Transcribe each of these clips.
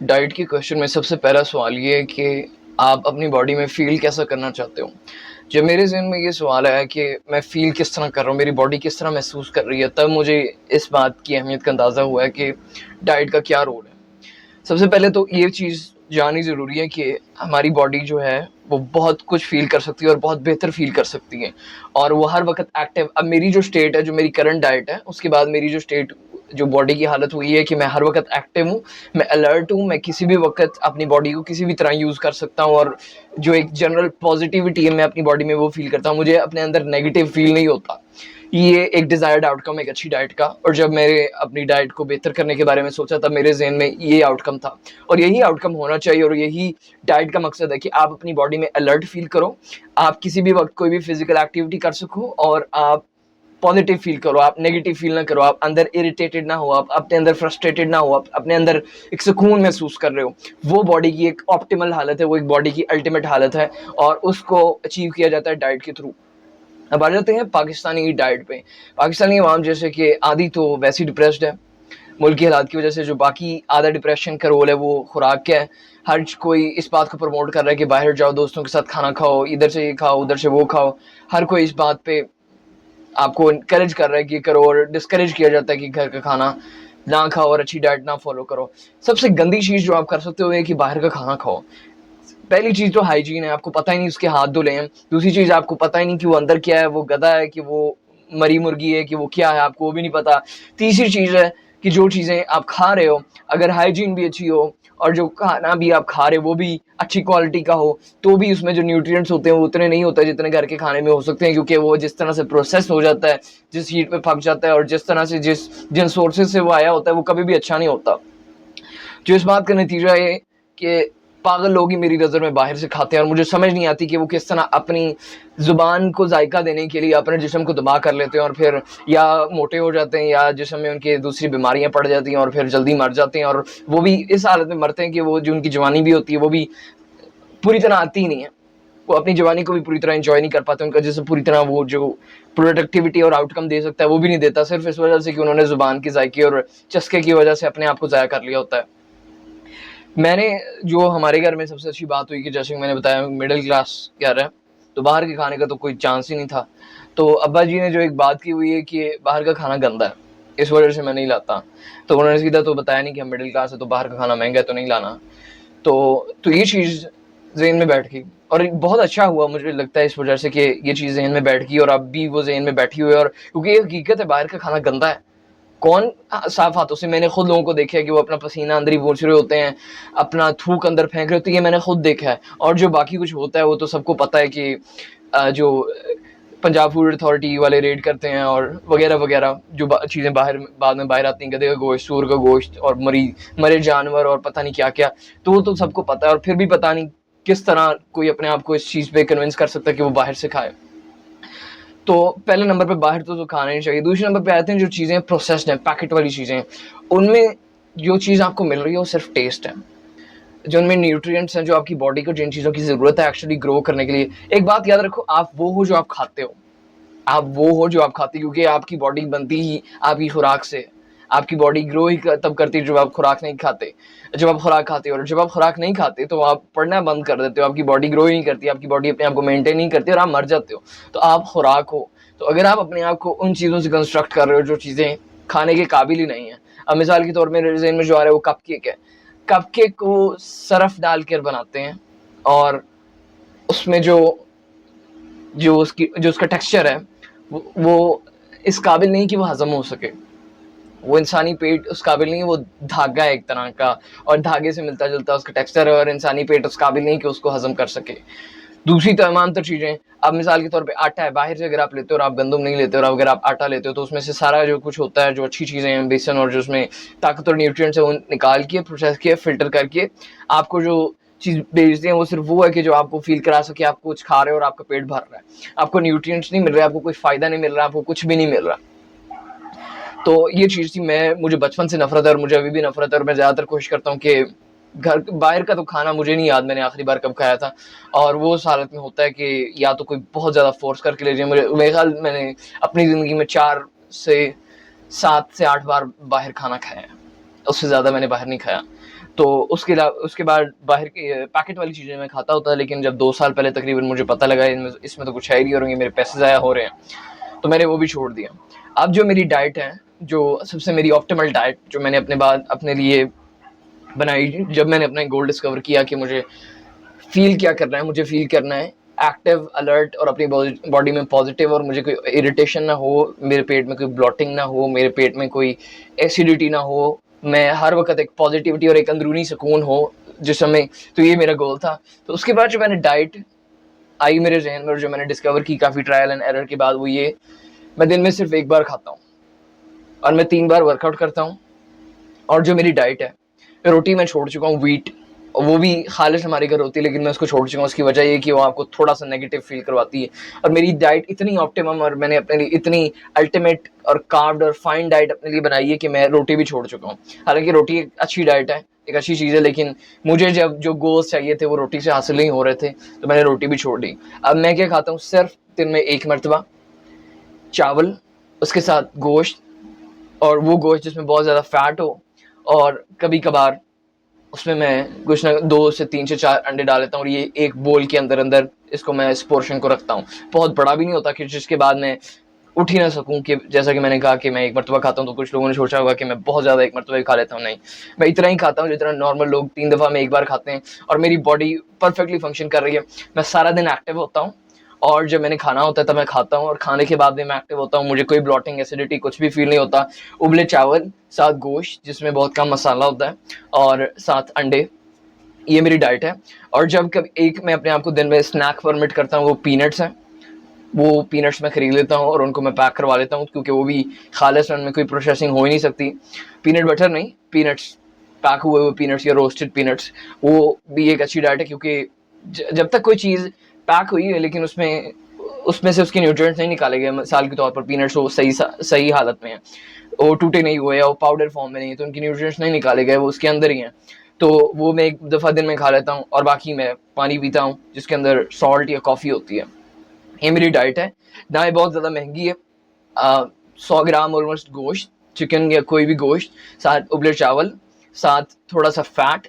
Diet के question में सबसे पहला सवाल ये है कि आप अपनी बॉडी में फ़ील कैसा करना चाहते हो? जब मेरे ज़हन में ये सवाल आया कि मैं फ़ील किस तरह कर रहा हूँ, मेरी बॉडी किस तरह महसूस कर रही है, तब मुझे इस बात की अहमियत का अंदाज़ा हुआ है कि डाइट का क्या रोल है। सबसे पहले तो ये चीज़ जाननी ज़रूरी है कि हमारी बॉडी जो है, वो बहुत कुछ फ़ील कर सकती है और बहुत बेहतर फ़ील कर सकती है और वो हर वक़्त एक्टिव। अब मेरी जो स्टेट है, जो मेरी करंट डाइट है, उसके बाद मेरी जो स्टेट जो बॉडी की हालत हुई है कि मैं हर वक़्त एक्टिव हूँ, मैं अलर्ट हूँ, मैं किसी भी वक़्त अपनी बॉडी को किसी भी तरह यूज़ कर सकता हूँ और जो एक जनरल पॉज़िटिविटी है, मैं अपनी बॉडी में वो फ़ील करता हूँ। मुझे अपने अंदर नेगेटिव फ़ील नहीं होता। ये एक डिज़ायर्ड आउटकम है एक अच्छी डाइट का। और जब मैंने अपनी डाइट को बेहतर करने के बारे में सोचा, तब मेरे ज़हन में ये आउटकम था और यही आउटकम होना चाहिए और यही डाइट का मकसद है कि आप अपनी बॉडी में अलर्ट फ़ील करो, आप किसी भी वक़्त कोई भी फ़िज़िकल एक्टिविटी कर सको और आप पॉज़िटिव फ़ील करो, आप नेगेटिव फ़ील ना करो, आप अंदर इरिटेटेड ना हो, आप अपने अंदर फ्रस्ट्रेटेड ना हो, आप अपने अंदर एक सुकून महसूस कर रहे हो। वो बॉडी की एक ऑप्टिमल हालत है, वो एक बॉडी की अल्टीमेट हालत है और उसको अचीव किया जाता है डाइट के थ्रू। अब आ जाते हैं पाकिस्तानी डाइट पे। पाकिस्तानी अवाम जैसे कि आधी तो वैसे ही डिप्रेस्ड है, मुल्क की हालात की वजह से। जो बाकी आधा डिप्रेशन का रोल है वो खुराक का है। हर कोई इस बात को प्रमोट कर रहा है कि बाहर जाओ, दोस्तों के साथ खाना खाओ, इधर से ये खाओ, उधर से वो खाओ। हर कोई इस बात पे आपको इनकरेज कर रहा है कि करो और डिस्करेज किया जाता है कि घर का खाना ना खाओ और अच्छी डाइट ना फॉलो करो। सबसे गंदी चीज़ जो आप कर सकते हो ये कि बाहर का खाना खाओ। पहली चीज़ तो हाइजीन है, आपको पता ही नहीं उसके हाथ धुले हैं। दूसरी चीज़, आपको पता ही नहीं कि वो अंदर क्या है, वो गधा है कि वो मरी मुर्गी है कि वो क्या है, आपको वो भी नहीं पता। तीसरी चीज़ है कि जो चीज़ें आप खा रहे हो, अगर हाइजीन भी अच्छी हो और जो खाना भी आप खा रहे हो वो भी अच्छी क्वालिटी का हो, तो भी उसमें जो न्यूट्रिएंट्स होते हैं वो उतने नहीं होते जितने घर के खाने में हो सकते हैं, क्योंकि वो जिस तरह से प्रोसेस हो जाता है, जिस हीट पे पक जाता है और जिस तरह से जिन सोर्सेज से वो आया होता है, वो कभी भी अच्छा नहीं होता। जो इस बात का नतीजा है कि पागल लोग ही मेरी नज़र में बाहर से खाते हैं और मुझे समझ नहीं आती कि वो किस तरह अपनी ज़ुबान को जायका देने के लिए अपने जिस्म को दबा कर लेते हैं और फिर या मोटे हो जाते हैं या जिस्म में उनकी दूसरी बीमारियां पड़ जाती हैं और फिर जल्दी मर जाते हैं। और वो भी इस हालत में मरते हैं कि वो जो उनकी जवानी भी होती है वो भी पूरी तरह आती ही नहीं है। वो अपनी जवानी को भी पूरी तरह एंजॉय नहीं कर पाते, उनका जिस्म पूरी तरह वो जो प्रोडक्टिविटी और आउटकम दे सकता है वो भी नहीं देता, सिर्फ इस वजह से कि उन्होंने ज़ुबान की जायके और चस्के की वजह से अपने आप को ज़ाया कर लिया होता है। मैंने जो हमारे घर में सबसे अच्छी बात हुई कि जैसे मैंने बताया मिडिल क्लास घर है, तो बाहर के खाने का तो कोई चांस ही नहीं था। तो अब्बा जी ने जो एक बात की हुई है कि बाहर का खाना गंदा है, इस वजह से मैं नहीं लाता। तो उन्होंने सीधा तो बताया नहीं कि हम मिडिल क्लास है तो बाहर का खाना महंगा है तो नहीं लाना। तो ये चीज़ ज़हन में बैठ गई और बहुत अच्छा हुआ मुझे लगता है इस वजह से कि ये चीज़ ज़हन में बैठ गई और अब भी वो ज़हन में बैठी हुई है। और क्योंकि ये हकीकत है, बाहर का खाना गंदा है। कौन साफ हाथों से, मैंने खुद लोगों को देखा है कि वो अपना पसीना अंदर ही पोंछ रहे होते हैं, अपना थूक अंदर फेंक रहे होते हैं, ये मैंने खुद देखा है। और जो बाकी कुछ होता है वो तो सबको पता है कि जो पंजाब फूड अथॉरिटी वाले रेड करते हैं और वगैरह वगैरह जो चीज़ें बाहर बाद में बाहर आती हैं, गधे का गोश्त, सूअर का गोश्त और मरे जानवर और पता नहीं क्या क्या, तो वो तो सबको पता है। और फिर भी पता नहीं किस तरह कोई अपने आप को इस चीज़ पे कन्विंस कर सकता है कि वो बाहर से खाए। तो पहले नंबर पे बाहर तो खाना नहीं चाहिए। दूसरे नंबर पे आते हैं जो चीज़ें प्रोसेस्ड हैं, पैकेट वाली चीज़ें, उनमें जो चीज़ आपको मिल रही है वो सिर्फ टेस्ट है। जो उनमें न्यूट्रिएंट्स हैं, जो आपकी बॉडी को जिन चीज़ों की ज़रूरत है एक्चुअली ग्रो करने के लिए, एक बात याद रखो, आप वो हो जो आप खाते हो। आप वो हो जो आप खाते हो, क्योंकि आपकी बॉडी बनती ही आपकी खुराक से है। आपकी बॉडी ग्रो ही तब करती है जब आप खुराक नहीं खाते, जब आप खुराक खाते हो। और जब आप खुराक नहीं खाते तो आप पढ़ना बंद कर देते हो, आपकी बॉडी ग्रो ही नहीं करती, आपकी बॉडी अपने आप को मेंटेन नहीं करती और आप मर जाते हो। तो आप खुराक हो। तो अगर आप अपने आप को उन चीज़ों से कंस्ट्रक्ट कर रहे हो जो चीज़ें खाने के काबिल ही नहीं है। अब मिसाल के तौर पर मेरे ज़हन में जो आ रहा है वो कप केक है। कप केक को सरफ डाल कर बनाते हैं और उसमें जो जो उसका टेक्सचर है वो इस काबिल नहीं कि वो हज़म हो सके। वो इंसानी पेट उस काबिल नहीं है, वो धागा है एक तरह का और धागे से मिलता-जुलता उसका टेक्सचर है और इंसानी पेट उस काबिल नहीं कि उसको हज़म कर सके। दूसरी तमाम तर चीज़ें, अब मिसाल के तौर पे आटा है, बाहर से अगर आप लेते हो और आप गंदम नहीं लेते हो और अगर आप आटा लेते हो तो उसमें से सारा जो कुछ होता है, जो अच्छी चीज़ें हैं, बेसन और जो उसमें ताकत और न्यूट्रिएंट्स है, वो निकाल के, प्रोसेस किए, फ़िल्टर करके आपको जो चीज़ बेचते हैं वो सिर्फ़ वो है कि जो आपको फ़ील करा सके आप कुछ खा रहे हो और आपका पेट भर रहा है। आपको न्यूट्रिएंट्स नहीं मिल रहे, आपको कोई फ़ायदा नहीं मिल रहा, आपको कुछ भी नहीं मिल रहा। तो ये चीज़ थी, मुझे बचपन से नफ़रत है और मुझे अभी भी नफ़रत है और मैं ज़्यादातर कोशिश करता हूँ कि घर बाहर का तो खाना मुझे नहीं याद मैंने आखिरी बार कब खाया था। और वो उस हालत में होता है कि या तो कोई बहुत ज़्यादा फ़ोर्स करके ले जाए। मेरे ख़्याल मैंने अपनी ज़िंदगी में 4 से 7 से 8 बार बाहर खाना खाया है, उससे ज़्यादा मैंने बाहर नहीं खाया। तो उसके बाद बाहर की पैकेट वाली चीज़ें मैं खाता होता, लेकिन जब 2 साल पहले तकरीबन मुझे पता लगा इसमें तो कुछ है ही नहीं और ये मेरे पैसे ज़ाया हो रहे हैं, तो मैंने वो भी छोड़ दिया। अब जो मेरी डाइट है, जो सबसे मेरी ऑप्टिमल डाइट जो मैंने अपने लिए बनाई, जब मैंने अपना गोल डिस्कवर किया कि मुझे फ़ील क्या करना है, मुझे फ़ील करना है एक्टिव, अलर्ट और अपनी बॉडी में पॉजिटिव, और मुझे कोई इरिटेशन ना हो, मेरे पेट में कोई ब्लॉटिंग ना हो, मेरे पेट में कोई एसिडिटी ना हो, मैं हर वक़्त एक पॉजिटिविटी और एक अंदरूनी सुकून हो जिस समय, तो ये मेरा गोल था। तो उसके बाद जो मैंने डाइट आई मेरे ज़हन में और जो मैंने डिस्कवर की काफ़ी ट्रायल एंड एरर के बाद, वो ये, मैं दिन में सिर्फ़ 1 बार खाता हूँ और मैं 3 बार वर्कआउट करता हूँ। और जो मेरी डाइट है, रोटी मैं छोड़ चुका हूँ, व्हीट, और वो भी खालिश हमारे घर होती है, लेकिन मैं उसको छोड़ चुका हूँ। उसकी वजह ये कि वो आपको थोड़ा-सा नेगेटिव फ़ील करवाती है, और मेरी डाइट इतनी ऑप्टिमम और मैंने अपने लिए इतनी अल्टीमेट और कार्ब्ड और फाइन डाइट अपने लिए बनाई है कि मैं रोटी भी छोड़ चुका हूँ। हालाँकि रोटी एक अच्छी डाइट है, एक अच्छी चीज़ है, लेकिन मुझे जब जो गोल्स चाहिए थे वो रोटी से हासिल नहीं हो रहे थे, तो मैंने रोटी भी छोड़ दी। अब मैं क्या खाता हूँ, सिर्फ़ दिन में 1 मर्तबा चावल, उसके साथ गोश्त, और वो गोश्त जिसमें बहुत ज़्यादा फ़ैट हो, और कभी-कभार उसमें मैं कुछ ना 2 से 3 से 4 अंडे डाल लेता हूँ, और ये एक बोल के अंदर इसको मैं इस पोर्शन को रखता हूँ। बहुत बड़ा भी नहीं होता कि जिसके बाद मैं उठ ही ना सकूँ, कि जैसा कि मैंने कहा कि मैं 1 मर्तबा खाता हूँ, तो कुछ लोगों ने सोचा होगा कि मैं बहुत ज़्यादा 1 मर्तबा ही खा लेता हूँ। नहीं, मैं इतना ही खाता हूँ जितना नॉर्मल लोग 3 दफ़ा में 1 बार खाते हैं, और मेरी बॉडी परफेक्टली फंक्शन कर रही है। मैं सारा दिन एक्टिव होता हूँ, और जब मैंने खाना होता है तब मैं खाता हूँ, और खाने के बाद भी मैं एक्टिव होता हूँ। मुझे कोई ब्लॉटिंग, एसिडिटी कुछ भी फ़ील नहीं होता। उबले चावल, साथ गोश्त जिसमें बहुत कम मसाला होता है, और साथ अंडे, ये मेरी डाइट है। और जब कभी एक मैं अपने आप को दिन में स्नैक परमिट करता हूँ, वो पीनट्स हैं। वो पीनट्स मैं खरीद लेता हूँ और उनको मैं पैक करवा लेता हूँ, क्योंकि वो भी खालिस, उनमें कोई प्रोसेसिंग हो ही नहीं सकती। पीनट बटर नहीं, पीनट्स, पैक हुए हुए पीनट्स या रोस्टेड पीनट्स, वो भी एक अच्छी डाइट है, क्योंकि जब तक कोई चीज़ पैक हुई है लेकिन उसमें उसमें से उसके न्यूट्रिएंट्स नहीं निकाले गए, मिसाल के तौर पर पीनट्स वो सही हालत में है, वो टूटे नहीं हुए या वो पाउडर फॉर्म में नहीं है, तो उनके न्यूट्रिएंट्स नहीं निकाले गए, वो उसके अंदर ही हैं। तो वो मैं 1 दफ़ा दिन में खा लेता हूँ, और बाकी मैं पानी पीता हूँ जिसके अंदर सॉल्ट या कॉफ़ी होती है। ये मेरी डाइट है। ना ये बहुत ज़्यादा महंगी है। 100 ग्राम ऑलमोस्ट गोश्त, चिकन या कोई भी गोश्त, साथ उबले चावल, साथ थोड़ा-सा फैट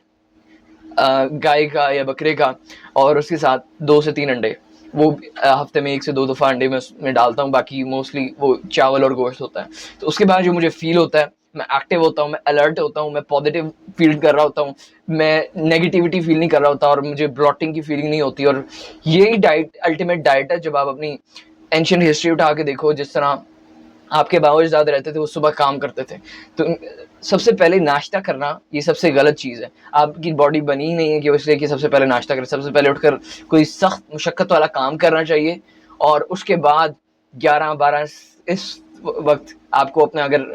गाय का या बकरे का, और उसके साथ 2 से 3 अंडे। वो हफ्ते में 1 से 2 दफ़ा अंडे मैं उसमें डालता हूँ, बाकी मोस्टली वो चावल और गोश्त होता है। तो उसके बाद जो मुझे फ़ील होता है, मैं एक्टिव होता हूँ, मैं अलर्ट होता हूँ, मैं पॉजिटिव फ़ील कर रहा होता हूँ, मैं नेगेटिविटी फ़ील नहीं कर रहा होता, और मुझे ब्लॉटिंग की फ़ीलिंग नहीं होती। और यही डाइट अल्टीमेट डाइट है। जब आप अपनी एंशिएंट हिस्ट्री उठा के देखो, जिस तरह आपके बाबा-अजदाद रहते थे, वो सुबह काम करते थे। तो सबसे पहले नाश्ता करना ये सबसे गलत चीज़ है। आपकी बॉडी बनी ही नहीं है कि इसलिए कि सबसे पहले नाश्ता करें। सबसे पहले उठकर कोई सख्त मुशक्कत वाला काम करना चाहिए, और उसके बाद 11-12 इस वक़्त आपको अपना, अगर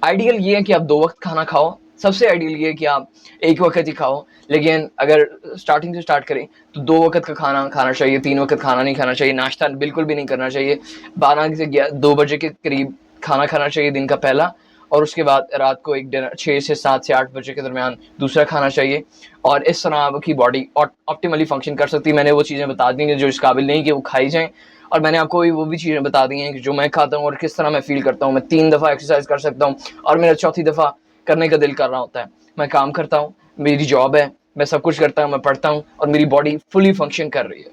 आइडियल ये है कि आप 2 वक़्त खाना खाओ। सबसे आइडियल ये है कि आप 1 वक़्त ही खाओ, लेकिन अगर स्टार्टिंग से स्टार्ट करें तो 2 वक़्त का खाना खाना चाहिए, 3 वक़्त खाना नहीं खाना चाहिए, नाश्ता बिल्कुल भी नहीं करना चाहिए। 12 से 2 बजे के करीब खाना खाना चाहिए दिन का पहला, और उसके बाद रात को एक डिनर 6 से 7 से 8 बजे के दरमियान दूसरा खाना चाहिए, और इस तरह आपकी बॉडी ऑप्टिमली फंक्शन कर सकती है। मैंने वो चीज़ें बता दी हैं जो इस काबिल नहीं कि वो खाई जाएँ, और मैंने आपको वो भी चीज़ें बता दी हैं कि जो मैं खाता हूँ और किस तरह मैं फ़ील करता हूँ। मैं 3 दफ़ा एक्सरसाइज कर सकता हूँ, और मेरा चौथी दफ़ा करने का दिल कर रहा होता है। मैं काम करता हूँ, मेरी जॉब है, मैं सब कुछ करता हूँ, मैं पढ़ता हूँ, और मेरी बॉडी फुली फंक्शन कर रही है।